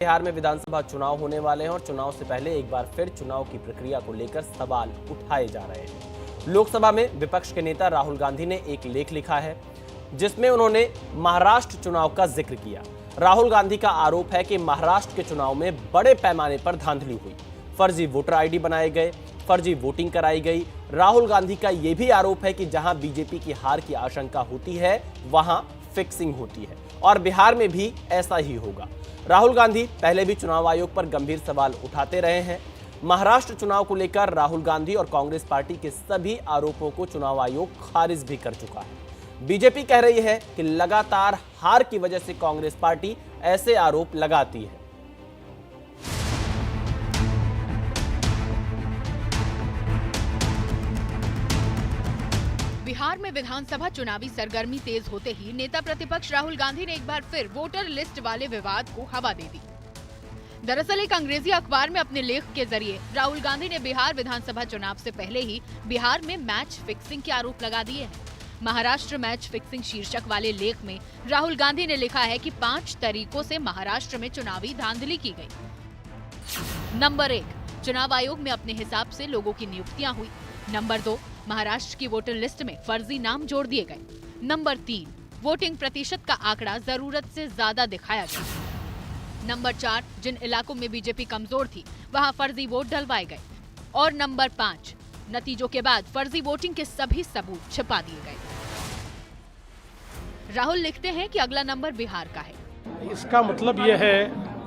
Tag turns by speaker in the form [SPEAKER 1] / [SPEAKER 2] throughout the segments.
[SPEAKER 1] बिहार में विधानसभा चुनाव होने वाले हैं और चुनाव से पहले एक बार फिर चुनाव की प्रक्रिया को लेकर सवाल उठाए जा रहे हैं। लोकसभा में विपक्ष के नेता राहुल गांधी ने एक लेख लिखा है जिसमें उन्होंने महाराष्ट्र चुनाव का जिक्र किया। राहुल गांधी का आरोप है कि महाराष्ट्र के चुनाव में बड़े पैमाने पर धांधली हुई, फर्जी वोटर आईडी बनाए गए, फर्जी वोटिंग कराई गई। राहुल गांधी का यह भी आरोप है कि जहां बीजेपी की हार की आशंका होती है वहां फिक्सिंग होती है और बिहार में भी ऐसा ही होगा। राहुल गांधी पहले भी चुनाव आयोग पर गंभीर सवाल उठाते रहे हैं। महाराष्ट्र चुनाव को लेकर राहुल गांधी और कांग्रेस पार्टी के सभी आरोपों को चुनाव आयोग खारिज भी कर चुका है। बीजेपी कह रही है कि लगातार हार की वजह से कांग्रेस पार्टी ऐसे आरोप लगाती है।
[SPEAKER 2] बिहार में विधानसभा चुनावी सरगर्मी तेज होते ही नेता प्रतिपक्ष राहुल गांधी ने एक बार फिर वोटर लिस्ट वाले विवाद को हवा दे दी। दरअसल एक अंग्रेजी अखबार में अपने लेख के जरिए राहुल गांधी ने बिहार विधानसभा चुनाव से पहले ही बिहार में मैच फिक्सिंग के आरोप लगा दिए हैं। महाराष्ट्र मैच फिक्सिंग शीर्षक वाले लेख में राहुल गांधी ने लिखा है कि 5 तरीकों से महाराष्ट्र में चुनावी धांधली की गई। नंबर 1, चुनाव आयोग में अपने हिसाब से लोगों की नियुक्तियां हुई। नंबर 2, महाराष्ट्र की वोटर लिस्ट में फर्जी नाम जोड़ दिए गए। नंबर 3, वोटिंग प्रतिशत का आंकड़ा जरूरत से ज्यादा दिखाया गया। नंबर 4, जिन इलाकों में बीजेपी कमजोर थी वहां फर्जी वोट डलवाए गए। और नंबर 5, नतीजों के बाद फर्जी वोटिंग के सभी सबूत छिपा दिए गए। राहुल लिखते हैं कि अगला नंबर बिहार का है।
[SPEAKER 3] इसका मतलब यह है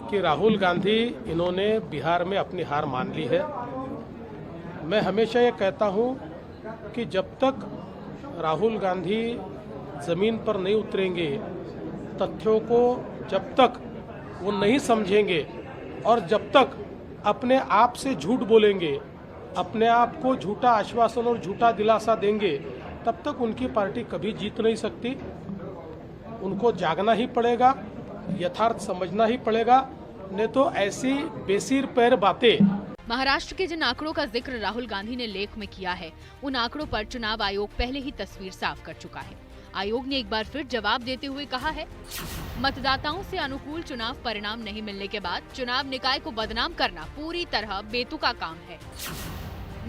[SPEAKER 3] कि राहुल गांधी इन्होंने बिहार में अपनी हार मान ली है। मैं हमेशा ये कहता हूं कि जब तक राहुल गांधी जमीन पर नहीं उतरेंगे, तथ्यों को जब तक वो नहीं समझेंगे और जब तक अपने आप से झूठ बोलेंगे, अपने आप को झूठा आश्वासन और झूठा दिलासा देंगे, तब तक उनकी पार्टी कभी जीत नहीं सकती। उनको जागना ही पड़ेगा, यथार्थ समझना ही पड़ेगा, नहीं तो ऐसी बेसिर पैर बातें।
[SPEAKER 2] महाराष्ट्र के जिन आंकड़ों का जिक्र राहुल गांधी ने लेख में किया है, उन आंकड़ों पर चुनाव आयोग पहले ही तस्वीर साफ कर चुका है। आयोग ने एक बार फिर जवाब देते हुए कहा है, मतदाताओं से अनुकूल चुनाव परिणाम नहीं मिलने के बाद चुनाव निकाय को बदनाम करना पूरी तरह बेतुका काम है।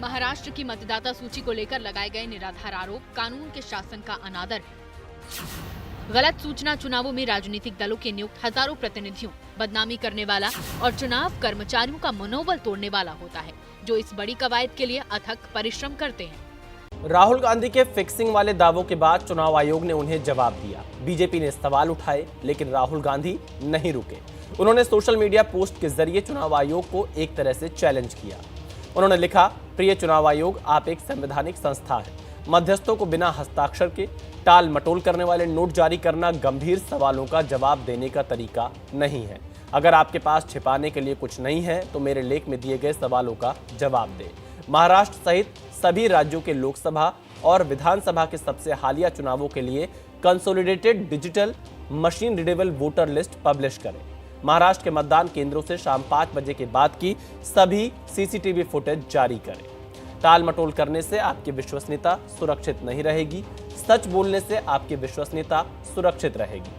[SPEAKER 2] महाराष्ट्र की मतदाता सूची को लेकर लगाए गए निराधार आरोप कानून के शासन का अनादर है। गलत सूचना चुनावों में राजनीतिक दलों के नियुक्त हजारों प्रतिनिधियों बदनामी करने वाला और चुनाव कर्मचारियों का मनोबल तोड़ने वाला होता है, जो इस बड़ी कवायद के लिए अथक परिश्रम करते हैं।
[SPEAKER 1] राहुल गांधी के फिक्सिंग वाले दावों के बाद चुनाव आयोग ने उन्हें जवाब दिया। बीजेपी ने सवाल उठाए, लेकिन राहुल गांधी नहीं रुके। उन्होंने सोशल मीडिया पोस्ट के जरिए चुनाव आयोग को एक तरह से चैलेंज किया। उन्होंने लिखा, प्रिय चुनाव आयोग, आप एक संवैधानिक संस्था है। मध्यस्थों को बिना हस्ताक्षर के टाल मटोल करने वाले नोट जारी करना गंभीर सवालों का जवाब देने का तरीका नहीं है। अगर आपके पास छिपाने के लिए कुछ नहीं है तो मेरे लेख में दिए गए सवालों का जवाब दें। महाराष्ट्र सहित सभी राज्यों के लोकसभा और विधानसभा के सबसे हालिया चुनावों के लिए consolidated digital machine readable voter list publish करें। महाराष्ट्र के मतदान केंद्रों से शाम 5 बजे के बाद की सभी सीसीटीवी फुटेज जारी करें। टाल मटोल करने से आपकी विश्वसनीयता सुरक्षित नहीं रहेगी, सच बोलने से आपकी विश्वसनीयता सुरक्षित रहेगी।